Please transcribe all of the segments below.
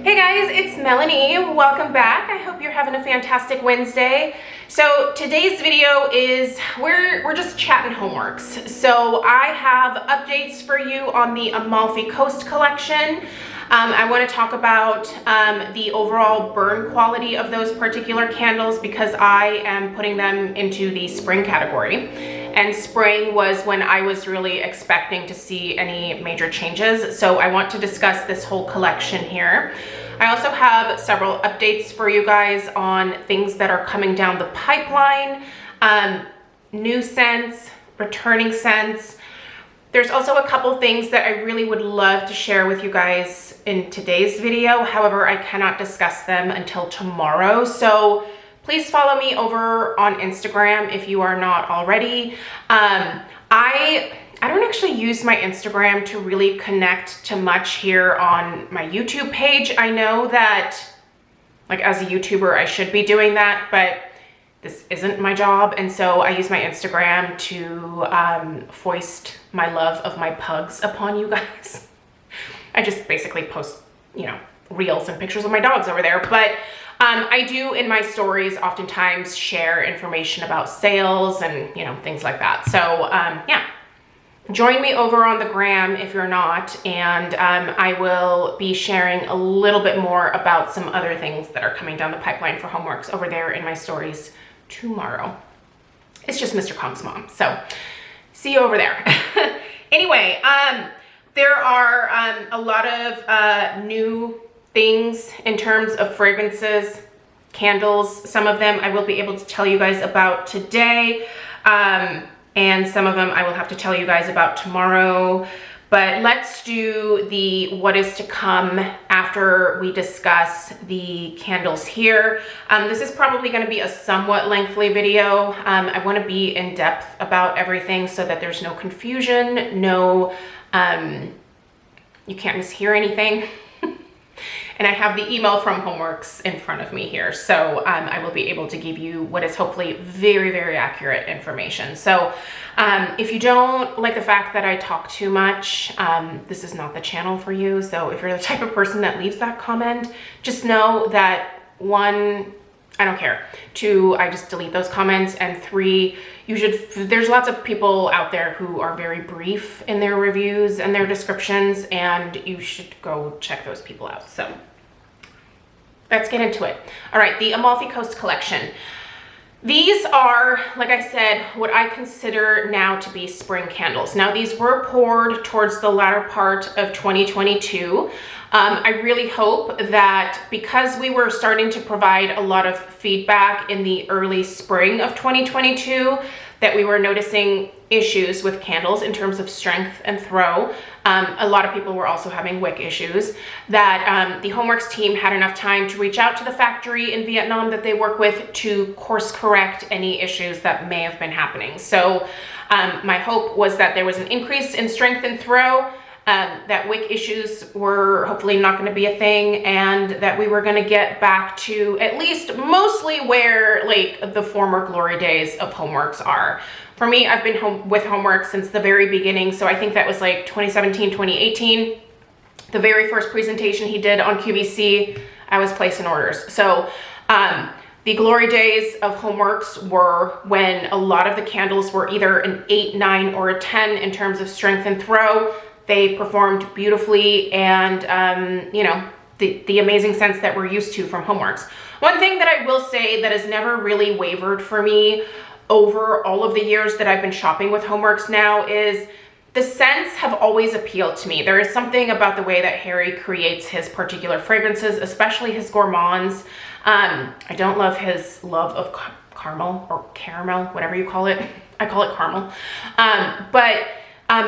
Hey guys, it's Melanie. Welcome back. I hope you're having a fantastic Wednesday. So today's video is, we're just chatting Homeworx. So I have updates for you on the Amalfi Coast collection. I want to talk about the overall burn quality of those particular candles because I am putting them into the spring category. And spring was when I was really expecting to see any major changes. So I want to discuss this whole collection here. I also have several updates for you guys on things that are coming down the pipeline, new scents, returning scents. There's also a couple things that I really would love to share with you guys in today's video. However, I cannot discuss them until tomorrow. So please follow me over on Instagram if you are not already. I don't actually use my Instagram to really connect to much here on my YouTube page. I know that, like, as a YouTuber, I should be doing that, but this isn't my job. And so I use my Instagram to foist my love of my pugs upon you guys. I just basically post, you know, reels and pictures of my dogs over there. But I do in my stories oftentimes share information about sales and, you know, things like that. So yeah. Join me over on the gram if you're not, and I will be sharing a little bit more about some other things that are coming down the pipeline for Homeworx over there in my stories tomorrow. It's just MrKongsMom, so see you over there. Anyway, there are a lot of new things in terms of fragrances, candles. Some of them I will be able to tell you guys about today. And some of them I will have to tell you guys about tomorrow. But let's do the what is to come after we discuss the candles here. This is probably going to be a somewhat lengthy video. I want to be in depth about everything so that there's no confusion, no, you can't mishear anything. And I have the email from Homeworx in front of me here. So I will be able to give you what is hopefully very, very accurate information. So if you don't like the fact that I talk too much, this is not the channel for you. So if you're the type of person that leaves that comment, just know that one, I don't care. Two, I just delete those comments. And three, there's lots of people out there who are very brief in their reviews and their descriptions, and you should go check those people out. So let's get into it. All right, the Amalfi Coast collection. These are, like I said, what I consider now to be spring candles. Now, these were poured towards the latter part of 2022. I really hope that because we were starting to provide a lot of feedback in the early spring of 2022, that we were noticing issues with candles in terms of strength and throw. A lot of people were also having wick issues, that the Homeworx team had enough time to reach out to the factory in Vietnam that they work with to course correct any issues that may have been happening. So my hope was that there was an increase in strength and throw, that wick issues were hopefully not going to be a thing, and that we were going to get back to at least mostly where, like, the former glory days of Homeworx are. For me, I've been with Homeworx since the very beginning, so I think that was like 2017, 2018. The very first presentation he did on QVC, I was placing orders. So the glory days of Homeworx were when a lot of the candles were either an 8, 9, or a 10 in terms of strength and throw. They performed beautifully, and you know, the amazing scents that we're used to from Homeworx. One thing that I will say that has never really wavered for me over all of the years that I've been shopping with Homeworx now is the scents have always appealed to me. There is something about the way that Harry creates his particular fragrances, especially his gourmands. I don't love his love of caramel or caramel, whatever you call it. I call it caramel. But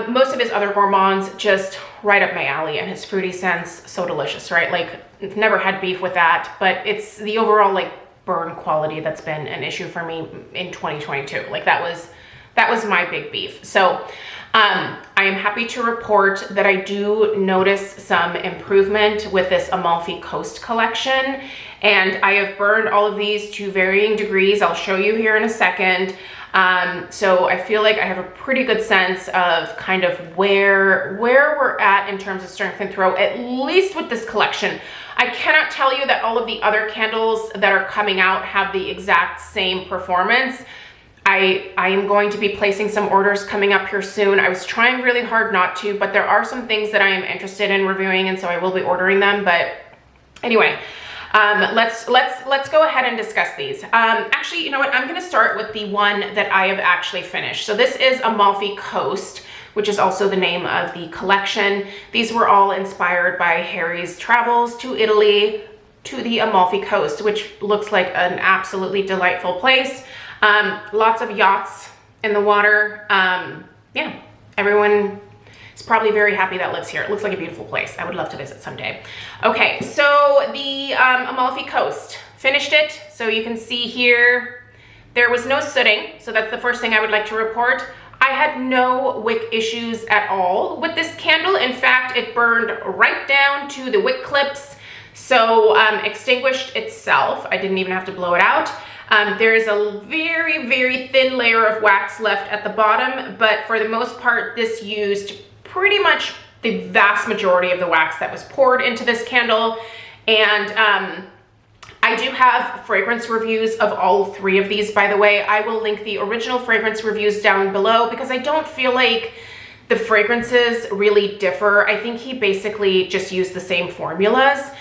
most of his other gourmands just right up my alley, and his fruity scents, so delicious, right? Like, I've never had beef with that, but it's the overall, like, burn quality that's been an issue for me in 2022. Like, that was my big beef. So I am happy to report that I do notice some improvement with this Amalfi Coast collection, and I have burned all of these to varying degrees. I'll show you here in a second. So I feel like I have a pretty good sense of kind of where we're at in terms of strength and throw, at least with this collection. I cannot tell you that all of the other candles that are coming out have the exact same performance. I am going to be placing some orders coming up here soon. I was trying really hard not to, but there are some things that I am interested in reviewing, and so I will be ordering them. But anyway, let's go ahead and discuss these. Actually, you know what? I'm going to start with the one that I have actually finished. So this is Amalfi Coast, which is also the name of the collection. These were all inspired by Harry's travels to Italy, to the Amalfi Coast, which looks like an absolutely delightful place. Lots of yachts in the water. Yeah, everyone is probably very happy that lives here. It looks like a beautiful place. I would love to visit someday. Okay, so the Amalfi Coast, finished it. So you can see here, there was no sooting. So that's the first thing I would like to report. I had no wick issues at all with this candle. In fact, it burned right down to the wick clips. So extinguished itself. I didn't even have to blow it out. There is a very, very thin layer of wax left at the bottom, but for the most part, this used pretty much the vast majority of the wax that was poured into this candle. And I do have fragrance reviews of all three of these, by the way. I will link the original fragrance reviews down below because I don't feel like the fragrances really differ. I think he basically just used the same formulas.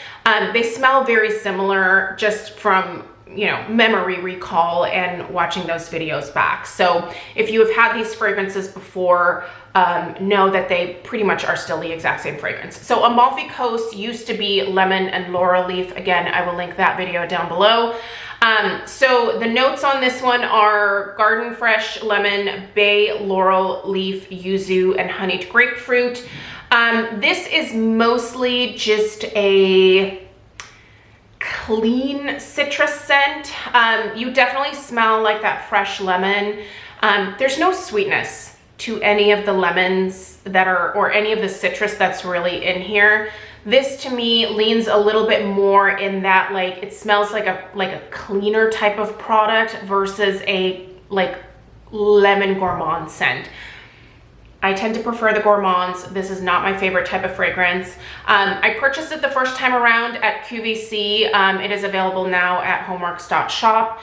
They smell very similar just from, you know, memory recall and watching those videos back. So if you have had these fragrances before, know that they pretty much are still the exact same fragrance. So Amalfi Coast used to be lemon and laurel leaf. Again, I will link that video down below. So the notes on this one are garden fresh lemon, bay, laurel leaf, yuzu, and honeyed grapefruit. This is mostly just a clean citrus scent. You definitely smell like that fresh lemon. There's no sweetness to any of the lemons that are, or any of the citrus that's really in here. This to me leans a little bit more in that, like, it smells like a cleaner type of product versus a like lemon gourmand scent. I tend to prefer the gourmands. This is not my favorite type of fragrance. I purchased it the first time around at QVC. It is available now at Homeworx.Shop.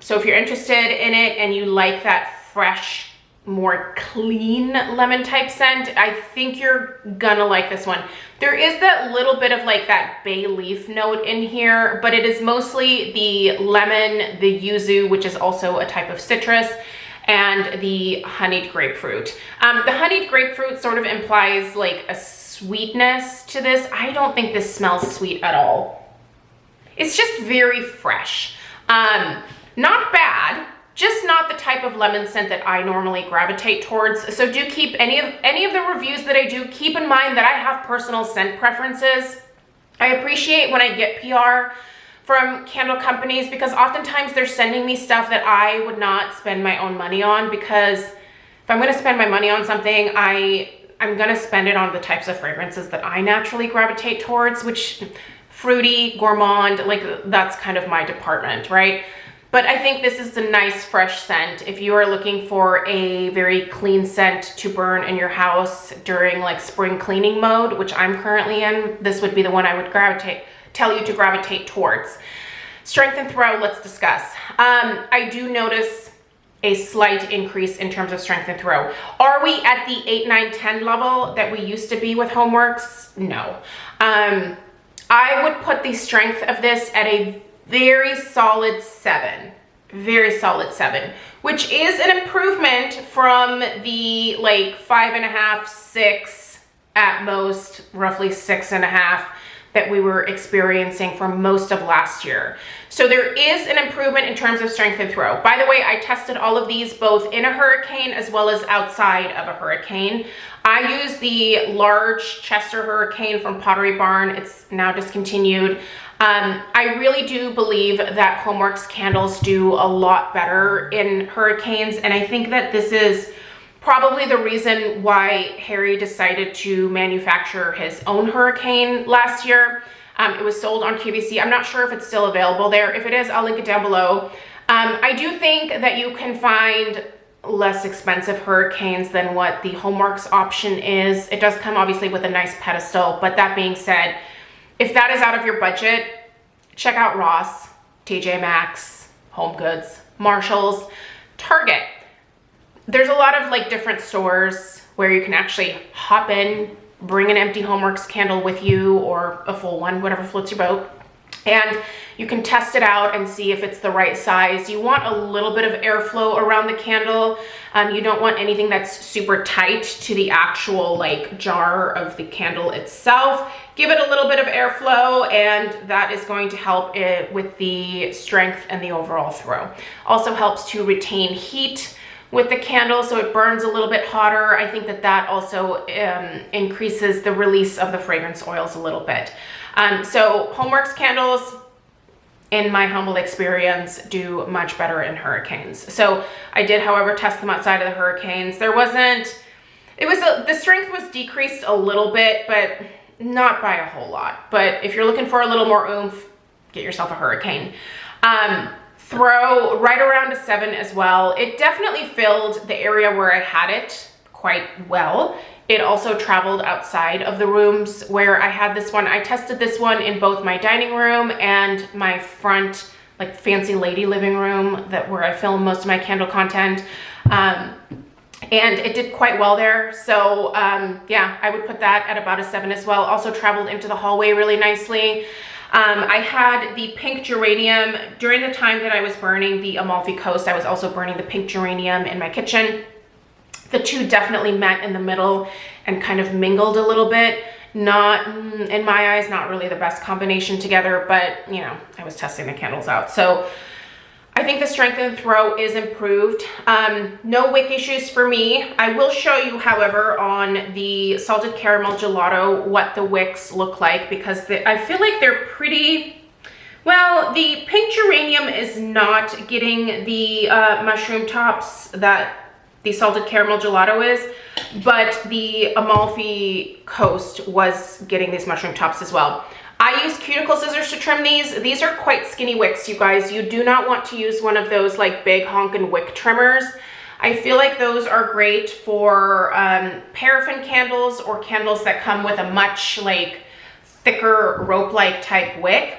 So if you're interested in it and you like that fresh, more clean lemon type scent, I think you're gonna like this one. There is that little bit of like that bay leaf note in here, but it is mostly the lemon, the yuzu, which is also a type of citrus, and the honeyed grapefruit. The honeyed grapefruit sort of implies like a sweetness to this. I don't think this smells sweet at all. It's just very fresh. Not bad, just not the type of lemon scent that I normally gravitate towards. So do keep any of the reviews that I do, keep in mind that I have personal scent preferences. I appreciate when I get PR from candle companies because oftentimes they're sending me stuff that I would not spend my own money on, because if I'm going to spend my money on something, I'm going to spend it on the types of fragrances that I naturally gravitate towards, which fruity, gourmand, like that's kind of my department, right? But I think this is a nice fresh scent. If you are looking for a very clean scent to burn in your house during like spring cleaning mode, which I'm currently in, this would be the one I would tell you to gravitate towards. Strength and throw, let's discuss. I do notice a slight increase in terms of strength and throw. Are we at the 8, 9, 10 level that we used to be with Homeworx? No. I would put the strength of this at a very solid 7. Very solid 7, which is an improvement from the like 5.5, 6 at most, roughly 6.5 that we were experiencing for most of last year. So there is an improvement in terms of strength and throw. By the way, I tested all of these both in a hurricane as well as outside of a hurricane. I use the large Chester Hurricane from Pottery Barn. It's now discontinued. I really do believe that Homeworx candles do a lot better in hurricanes, and I think that this is probably the reason why Harry decided to manufacture his own hurricane last year. It was sold on QVC. I'm not sure if it's still available there. If it is, I'll link it down below. I do think that you can find less expensive hurricanes than what the HomeWorx option is. It does come obviously with a nice pedestal, but that being said, if that is out of your budget, check out Ross, TJ Maxx, Home Goods, Marshalls, Target. There's a lot of like different stores where you can actually hop in, bring an empty HomeWorx candle with you or a full one, whatever floats your boat. And you can test it out and see if it's the right size. You want a little bit of airflow around the candle. You don't want anything that's super tight to the actual like jar of the candle itself. Give it a little bit of airflow, and that is going to help it with the strength and the overall throw. Also helps to retain heat with the candle, so it burns a little bit hotter. I think that that also increases the release of the fragrance oils a little bit. So HomeWorx candles, in my humble experience, do much better in hurricanes. So I did, however, test them outside of the hurricanes. The strength was decreased a little bit, but not by a whole lot. But if you're looking for a little more oomph, get yourself a hurricane. Throw right around a 7 as well. It definitely filled the area where I had it quite well. It also traveled outside of the rooms where I had this one. I tested this one in both my dining room and my front, like fancy lady living room where I film most of my candle content. And it did quite well there. So yeah, I would put that at about a 7 as well. Also traveled into the hallway really nicely. I had the pink geranium during the time that I was burning the Amalfi Coast. I was also burning the pink geranium in my kitchen. The two definitely met in the middle and kind of mingled a little bit. Not, in my eyes, not really the best combination together, but you know, I was testing the candles out. So I think the strength and throw is improved. No wick issues for me. I will show you, however, on the salted caramel gelato what the wicks look like, because I feel like they're pretty, well, the pink geranium is not getting the mushroom tops that the salted caramel gelato is, but the Amalfi Coast was getting these mushroom tops as well. I use cuticle scissors to trim these. These are quite skinny wicks, you guys. You do not want to use one of those like big honkin' wick trimmers. I feel like those are great for paraffin candles or candles that come with a much like thicker rope-like type wick.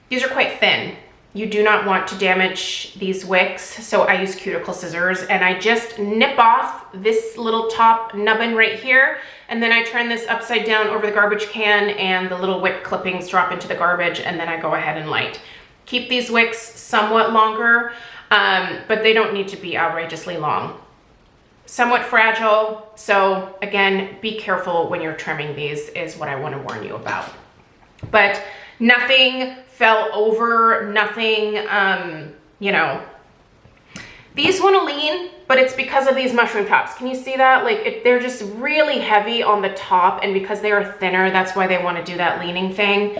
These are quite thin. You do not want to damage these wicks, so I use cuticle scissors and I just nip off this little top nubbin right here, and then I turn this upside down over the garbage can and the little wick clippings drop into the garbage, and then I go ahead and light. Keep these wicks somewhat longer, but they don't need to be outrageously long. Somewhat fragile, so again, be careful when you're trimming these is what I want to warn you about. But nothing fell over, nothing, you know. These want to lean, but it's because of these mushroom tops. Can you see that? Like they're just really heavy on the top, and because they are thinner, that's why they want to do that leaning thing.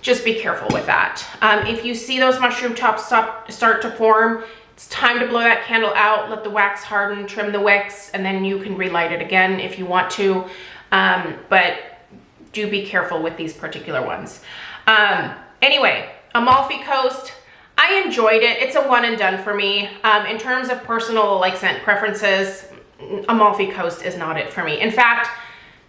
Just be careful with that. If you see those mushroom tops start to form, it's time to blow that candle out, let the wax harden, trim the wicks, and then you can relight it again if you want to. But do be careful with these particular ones. Anyway, Amalfi Coast, I enjoyed it. It's a one and done for me. In terms of personal like scent preferences, Amalfi Coast is not it for me. In fact,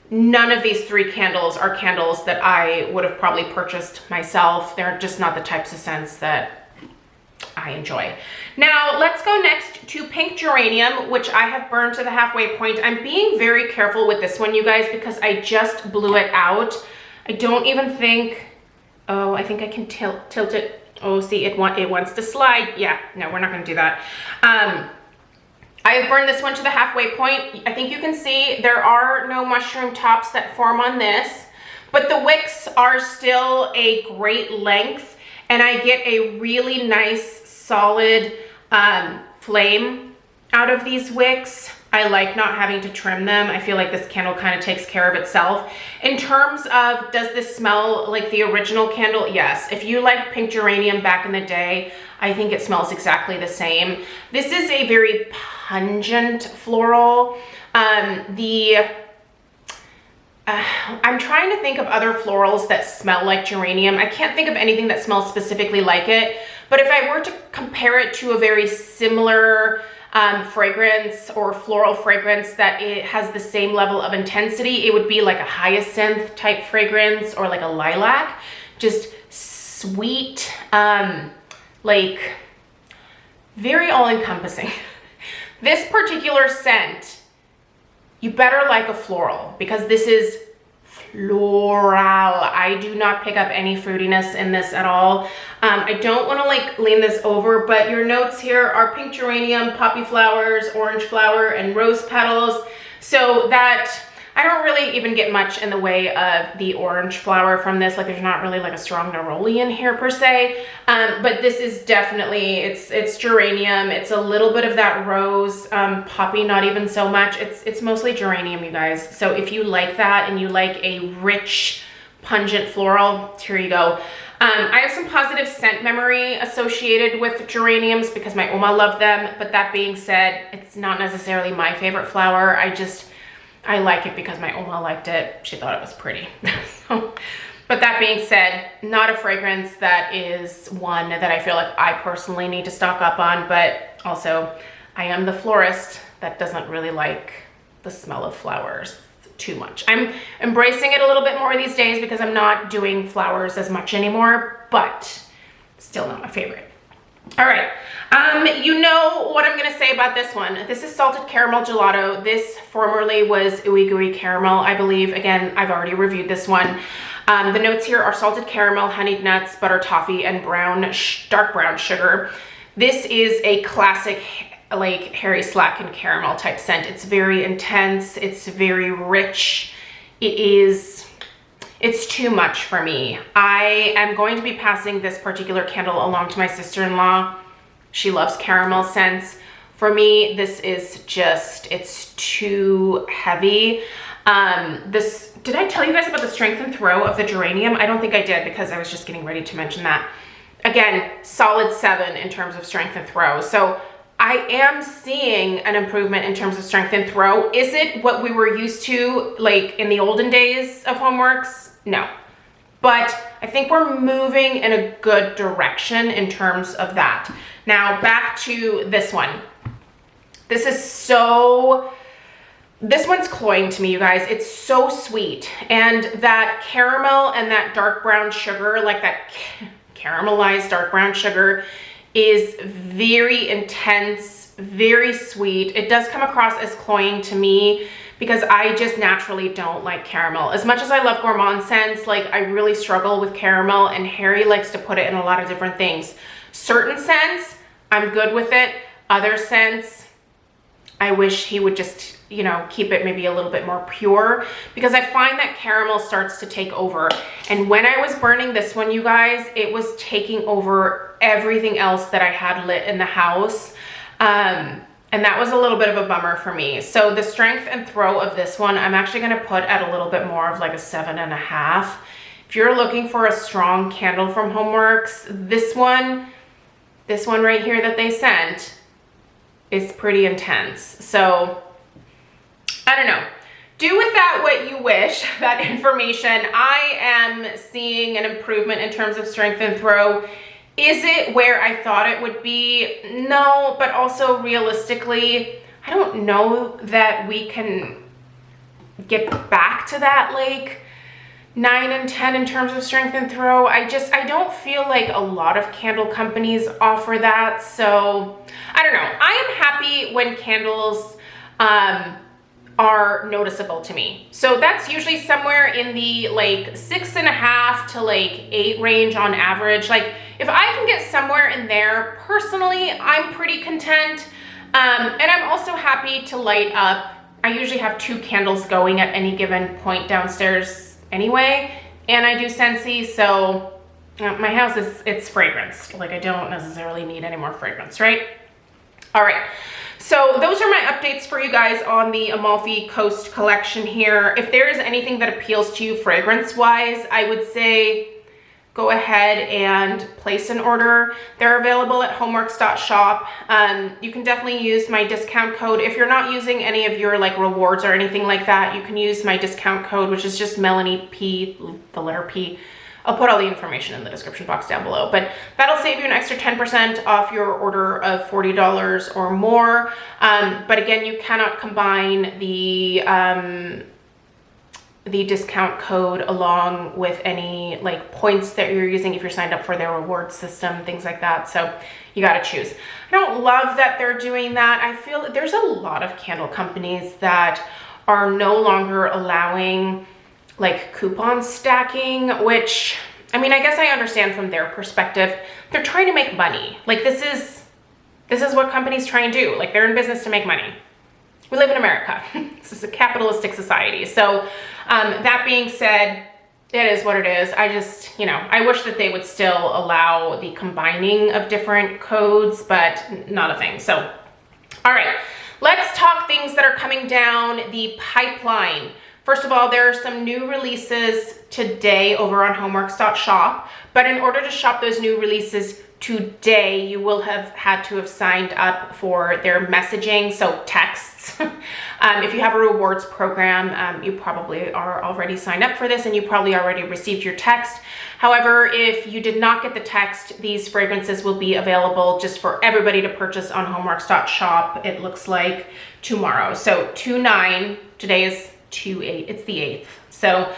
none of these three candles are candles that I would have probably purchased myself. They're just not the types of scents that I enjoy. Now let's go next to pink geranium, which I have burned to the halfway point. I'm being very careful with this one, you guys, because I just blew it out. I don't even think, oh, I think I can tilt it. Oh, see, it wants to slide. Yeah, no, we're not gonna do that. I have burned this one to the halfway point. I think you can see there are no mushroom tops that form on this, but the wicks are still a great length, and I get a really nice solid flame out of these wicks. I like not having to trim them. I feel like this candle kind of takes care of itself. In terms of, does this smell like the original candle? Yes. If you like pink geranium back in the day, I think it smells exactly the same. This is a very pungent floral. The I'm trying to think of other florals that smell like geranium. I can't think of anything that smells specifically like it, but if I were to compare it to a very similar fragrance or floral fragrance that it has the same level of intensity, it would be like a hyacinth type fragrance or like a lilac. Just sweet, like very all-encompassing. This particular scent, you better like a floral, because this is floral. I do not pick up any fruitiness in this at all. I don't want to like lean this over, but your notes here are pink geranium, poppy flowers, orange flower, and rose petals. So that I don't really even get much in the way of the orange flower from this. Like there's not really like a strong neroli in here per se. But this is definitely, it's geranium. It's a little bit of that rose, poppy, not even so much. It's mostly geranium, you guys. So if you like that and you like a rich, pungent floral, here you go. I have some positive scent memory associated with geraniums because my Oma loved them. But that being said, it's not necessarily my favorite flower. I like it because my Oma liked it. She thought it was pretty. But that being said, not a fragrance that is one that I feel like I personally need to stock up on, but also I am the florist that doesn't really like the smell of flowers too much. I'm embracing it a little bit more these days because I'm not doing flowers as much anymore, but still not my favorite. All right, you know what I'm gonna say about this one. This is salted caramel gelato. This formerly was ooey gooey caramel, I believe. Again, I've already reviewed this one. The notes here are salted caramel, honeyed nuts, butter toffee, and dark brown sugar. This is a classic like Harry Slacken caramel type scent. It's very intense, it's very rich. It's too much for me. I am going to be passing this particular candle along to my sister-in-law. She loves caramel scents. For me, this is just, it's too heavy. Did I tell you guys about the strength and throw of the geranium? I don't think I did because I was just getting ready to mention that. Again, solid 7 in terms of strength and throw. So I am seeing an improvement in terms of strength and throw. Is it what we were used to like in the olden days of Homeworx? No. But I think we're moving in a good direction in terms of that. Now back to this one. This one's cloying to me, you guys. It's so sweet. And that caramel and that dark brown sugar, like that caramelized dark brown sugar, is very intense, very sweet. It does come across as cloying to me because I just naturally don't like caramel. As much as I love gourmand scents, like I really struggle with caramel, and Harry likes to put it in a lot of different things. Certain scents, I'm good with it. Other scents, I wish he would just, you know, keep it maybe a little bit more pure, because I find that caramel starts to take over. And when I was burning this one, you guys, it was taking over everything else that I had lit in the house. And that was a little bit of a bummer for me. So the strength and throw of this one, I'm actually gonna put at a little bit more of like a 7.5. If you're looking for a strong candle from Homeworx, this one right here that they sent is pretty intense. So I don't know. Do with that what you wish, that information. I am seeing an improvement in terms of strength and throw. Is it where I thought it would be? No, but also realistically, I don't know that we can get back to that like 9 and 10 in terms of strength and throw. I don't feel like a lot of candle companies offer that. So I don't know. I am happy when candles are noticeable to me. So that's usually somewhere in the like 6.5 to like 8 range on average. Like if I can get somewhere in there, personally, I'm pretty content. And I'm also happy to light up. I usually have 2 candles going at any given point downstairs anyway, and I do Scentsy, so my house it's fragrance. Like I don't necessarily need any more fragrance, right? All right. So those are my updates for you guys on the Amalfi Coast collection here. If there is anything that appeals to you fragrance-wise, I would say go ahead and place an order. They're available at Homeworx.Shop. You can definitely use my discount code. If you're not using any of your like rewards or anything like that, you can use my discount code, which is just MELANIEP, the letter P. I'll put all the information in the description box down below, but that'll save you an extra 10% off your order of $40 or more. But again, you cannot combine the discount code along with any like points that you're using if you're signed up for their reward system, things like that. So you got to choose. I don't love that they're doing that. I feel that there's a lot of candle companies that are no longer allowing like coupon stacking, which, I mean, I guess I understand from their perspective. They're trying to make money. Like this is what companies try and do. Like they're in business to make money. We live in America. This is a capitalistic society. So that being said, it is what it is. I just, you know, I wish that they would still allow the combining of different codes, but not a thing. So, all right, let's talk things that are coming down the pipeline. First of all, there are some new releases today over on Homeworx.Shop, but in order to shop those new releases today, you will have had to have signed up for their messaging, so texts. If you have a rewards program, you probably are already signed up for this and you probably already received your text. However, if you did not get the text, these fragrances will be available just for everybody to purchase on Homeworx.Shop. It looks like tomorrow. So 2/9, today is 2/8, it's the 8th. So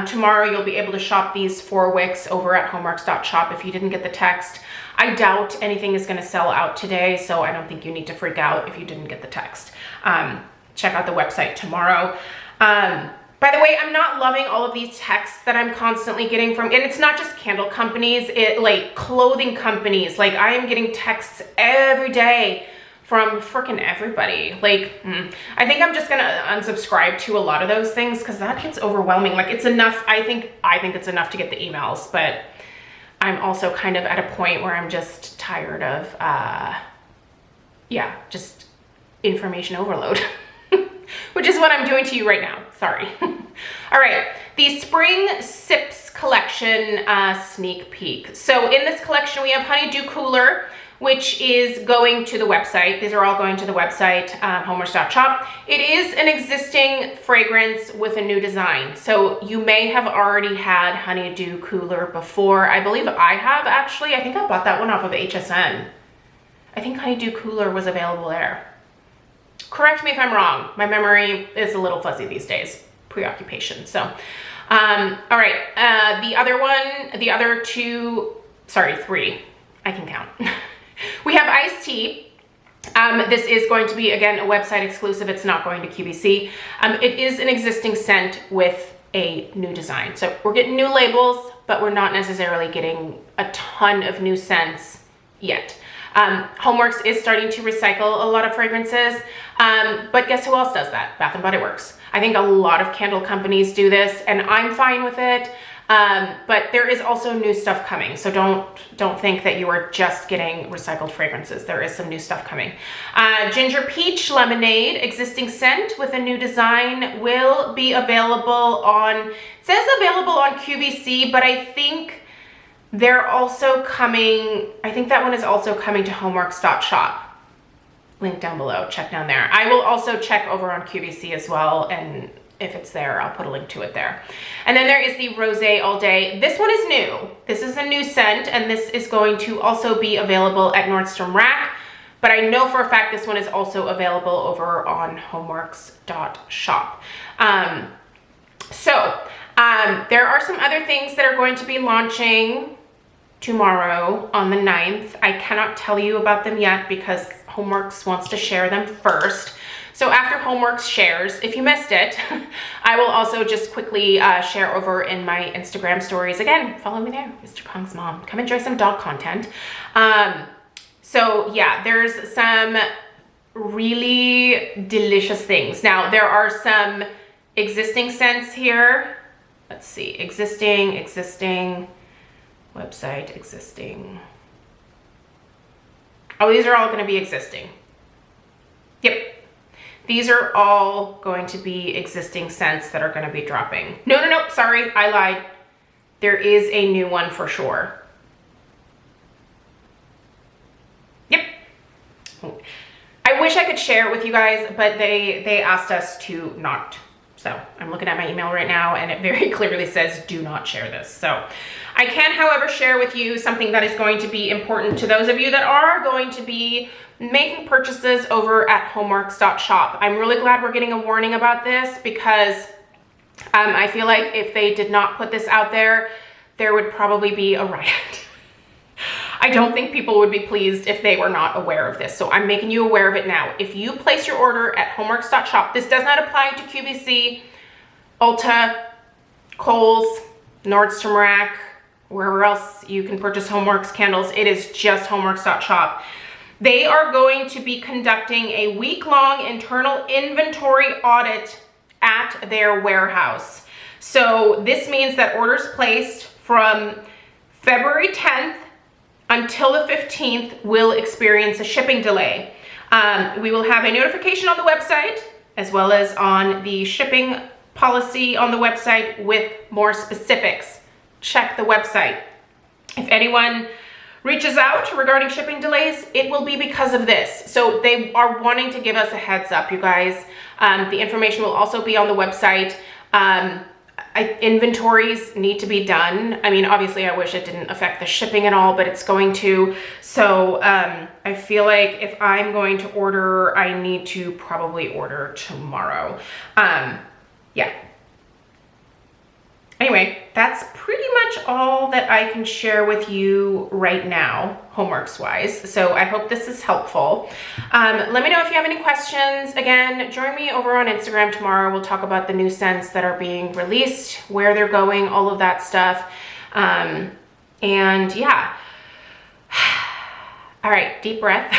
tomorrow you'll be able to shop these 4 wicks over at Homeworx.Shop if you didn't get the text. I doubt anything is going to sell out today, so I don't think you need to freak out if you didn't get the text. Check out the website tomorrow. By the way, I'm not loving all of these texts that I'm constantly getting from, and it's not just candle companies, like clothing companies. Like I am getting texts every day from freaking everybody. Like, I think I'm just gonna unsubscribe to a lot of those things because that gets overwhelming. Like it's enough, I think it's enough to get the emails, but I'm also kind of at a point where I'm just tired of, just information overload, which is what I'm doing to you right now. Sorry. All right, the Spring Sips collection sneak peek. So in this collection, we have Honeydew Cooler, which is going to the website. These are all going to the website, Homeworx.Shop. It is an existing fragrance with a new design. So you may have already had Honeydew Cooler before. I believe I have actually. I think I bought that one off of HSN. I think Honeydew Cooler was available there. Correct me if I'm wrong. My memory is a little fuzzy these days. Preoccupation. So, all right. The other two, sorry, 3. I can count. We have iced tea. This is going to be, again, a website exclusive. It's not going to QVC. It is an existing scent with a new design. So we're getting new labels, but we're not necessarily getting a ton of new scents yet. Homeworx is starting to recycle a lot of fragrances, but guess who else does that? Bath & Body Works. I think a lot of candle companies do this, and I'm fine with it. But there is also new stuff coming. So don't think that you are just getting recycled fragrances. There is some new stuff coming. Ginger Peach Lemonade, existing scent with a new design, will be available on, it says available on QVC, but I think they're also coming, I think that one is also coming to Homeworx.Shop. Link down below, check down there. I will also check over on QVC as well, and if it's there, I'll put a link to it there. And then there is the Rosé All Day. This one is new. This is a new scent, and this is going to also be available at Nordstrom Rack. But I know for a fact this one is also available over on Homeworx.Shop. There are some other things that are going to be launching tomorrow on the 9th. I cannot tell you about them yet because Homeworx wants to share them first. So after Homeworx shares, if you missed it, I will also just quickly share over in my Instagram stories. Again, follow me there, MrKongsMom. Come enjoy some dog content. So yeah, there's some really delicious things. Now, there are some existing scents here. Let's see, existing, website, existing. Oh, these are all gonna be existing. Yep. These are all going to be existing scents that are going to be dropping. No, sorry, I lied. there is a new one for sure. Yep. I wish I could share it with you guys, but they asked us to not. So I'm looking at my email right now and it very clearly says do not share this. So I can, however, share with you something that is going to be important to those of you that are going to be making purchases over at Homeworx.Shop. I'm really glad we're getting a warning about this because I feel like if they did not put this out there, there would probably be a riot. I don't think people would be pleased if they were not aware of this. So I'm making you aware of it now. If you place your order at Homeworx.Shop, this does not apply to QVC, Ulta, Kohl's, Nordstrom Rack, wherever else you can purchase Homeworx candles. It is just Homeworx.Shop. They are going to be conducting a week-long internal inventory audit at their warehouse. So this means that orders placed from February 10th until the 15th will experience a shipping delay. We will have a notification on the website as well as on the shipping policy on the website with more specifics. Check the website. If anyone reaches out regarding shipping delays, it will be because of this. So they are wanting to give us a heads up, you guys. The information will also be on the website. Inventories need to be done. I mean, obviously I wish it didn't affect the shipping at all, but it's going to. So I feel like if I'm going to order, I need to probably order tomorrow. Yeah. Anyway, that's pretty much all that I can share with you right now, Homeworx wise. So I hope this is helpful. Let me know if you have any questions. Again, join me over on Instagram tomorrow. We'll talk about the new scents that are being released, where they're going, all of that stuff. And yeah. All right, deep breath,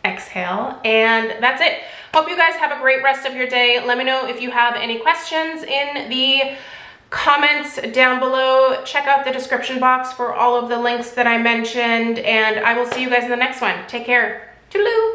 exhale, and that's it. Hope you guys have a great rest of your day. Let me know if you have any questions in the comments down below. Check out the description box for all of the links that I mentioned, and I will see you guys in the next one. Take care. Toodaloo.